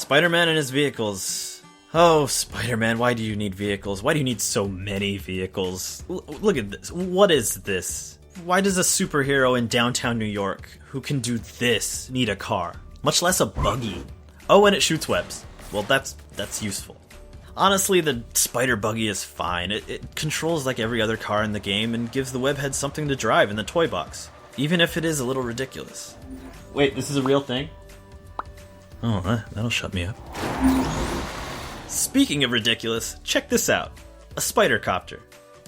Spider-Man and his vehicles. Oh, Spider-Man, why do you need vehicles? Why do you need so many vehicles? Look at this. What is this? Why does a superhero in downtown New York who can do this need a car? Much less a buggy. Oh, and it shoots webs. Well, that's useful. Honestly, the spider buggy is fine. It controls like every other car in the game and gives the webhead something to drive in the toy box. Even if it is a little ridiculous. Wait, this is a real thing? Oh, that'll shut me up. Speaking of ridiculous, check this out. A spider copter.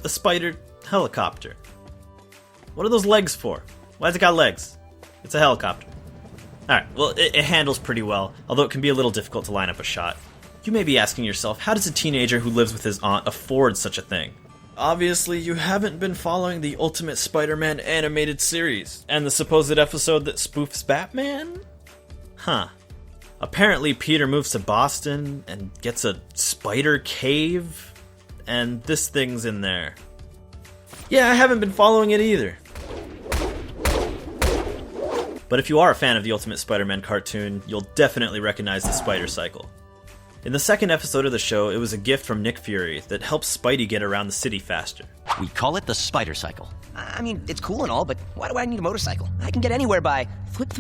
A spider helicopter. What are those legs for? Why's it got legs? It's a helicopter. Alright, well, it handles pretty well, although it can be a little difficult to line up a shot. You may be asking yourself, how does a teenager who lives with his aunt afford such a thing? Obviously, you haven't been following the Ultimate Spider-Man animated series, and the supposed episode that spoofs Batman? Huh. Apparently, Peter moves to Boston and gets a spider cave, and this thing's in there. Yeah, I haven't been following it either. But if you are a fan of the Ultimate Spider-Man cartoon, you'll definitely recognize the spider cycle. In the second episode of the show, it was a gift from Nick Fury that helps Spidey get around the city faster. We call it the spider cycle. I mean, it's cool and all, but why do I need a motorcycle? I can get anywhere by flip.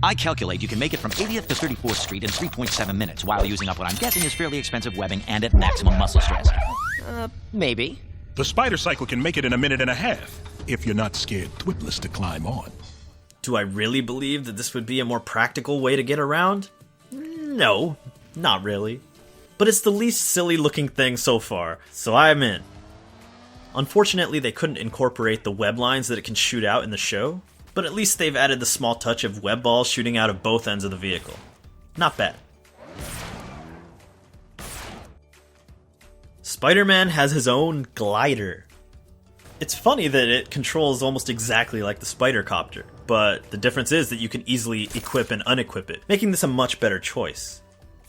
I calculate you can make it from 80th to 34th Street in 3.7 minutes while using up what I'm guessing is fairly expensive webbing and at maximum muscle stress. Maybe. The spider cycle can make it in a minute and a half, if you're not scared thwipless to climb on. Do I really believe that this would be a more practical way to get around? No, not really. But it's the least silly looking thing so far, so I'm in. Unfortunately, they couldn't incorporate the web lines that it can shoot out in the show, but at least they've added the small touch of web balls shooting out of both ends of the vehicle. Not bad. Spider-Man has his own glider. It's funny that it controls almost exactly like the spider copter, but the difference is that you can easily equip and unequip it, making this a much better choice.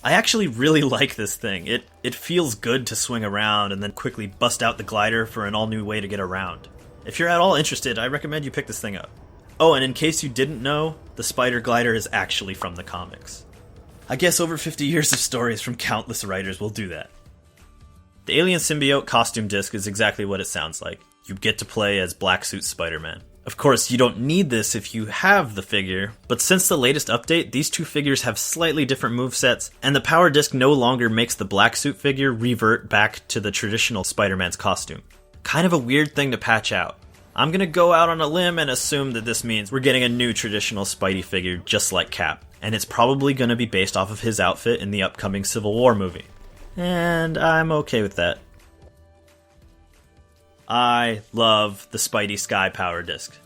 I actually really like this thing. It feels good to swing around and then quickly bust out the glider for an all-new way to get around. If you're at all interested, I recommend you pick this thing up. Oh, and in case you didn't know, the spider glider is actually from the comics. I guess over 50 years of stories from countless writers will do that. The Alien Symbiote costume disc is exactly what it sounds like. You get to play as Black Suit Spider-Man. Of course, you don't need this if you have the figure, but since the latest update, these two figures have slightly different movesets, and the power disc no longer makes the Black Suit figure revert back to the traditional Spider-Man's costume. Kind of a weird thing to patch out. I'm gonna go out on a limb and assume that this means we're getting a new traditional Spidey figure just like Cap, and it's probably gonna be based off of his outfit in the upcoming Civil War movie. And I'm okay with that. I love the Spidey Sky Power Disc.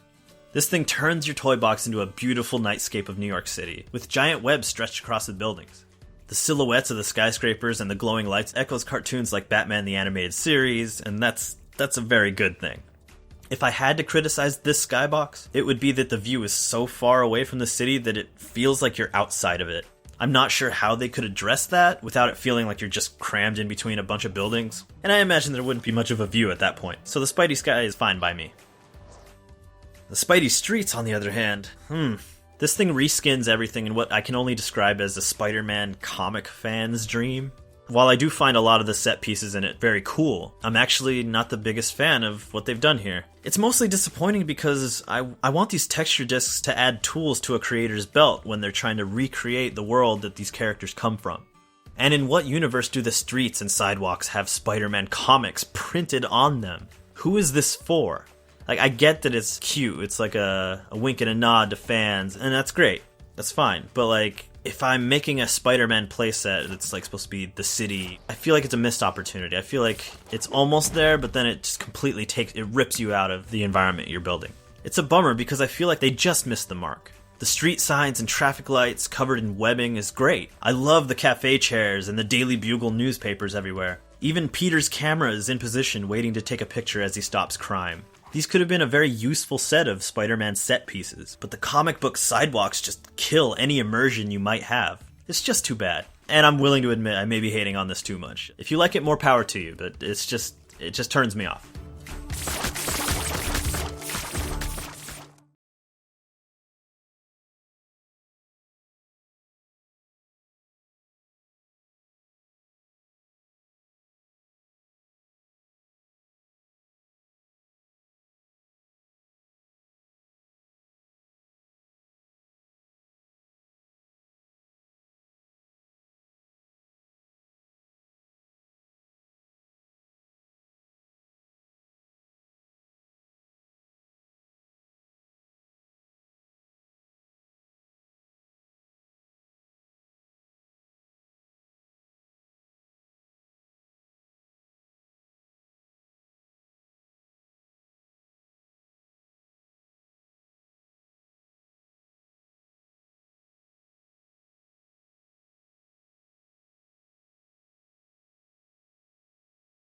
This thing turns your toy box into a beautiful nightscape of New York City, with giant webs stretched across the buildings. The silhouettes of the skyscrapers and the glowing lights echoes cartoons like Batman the Animated Series, and that's a very good thing. If I had to criticize this skybox, it would be that the view is so far away from the city that it feels like you're outside of it. I'm not sure how they could address that without it feeling like you're just crammed in between a bunch of buildings, and I imagine there wouldn't be much of a view at that point, so the Spidey Sky is fine by me. The Spidey Streets, on the other hand, this thing reskins everything in what I can only describe as a Spider-Man comic fan's dream. While I do find a lot of the set pieces in it very cool, I'm actually not the biggest fan of what they've done here. It's mostly disappointing because I want these texture discs to add tools to a creator's belt when they're trying to recreate the world that these characters come from. And in what universe do the streets and sidewalks have Spider-Man comics printed on them? Who is this for? Like, I get that it's cute, it's like a wink and a nod to fans, and that's great, that's fine, but like, if I'm making a Spider-Man playset that's like supposed to be the city, I feel like it's a missed opportunity. I feel like it's almost there, but then it just completely rips you out of the environment you're building. It's a bummer because I feel like they just missed the mark. The street signs and traffic lights covered in webbing is great. I love the cafe chairs and the Daily Bugle newspapers everywhere. Even Peter's camera is in position waiting to take a picture as he stops crime. These could have been a very useful set of Spider-Man set pieces, but the comic book sidewalks just kill any immersion you might have. It's just too bad. And I'm willing to admit I may be hating on this too much. If you like it, more power to you, but it just turns me off.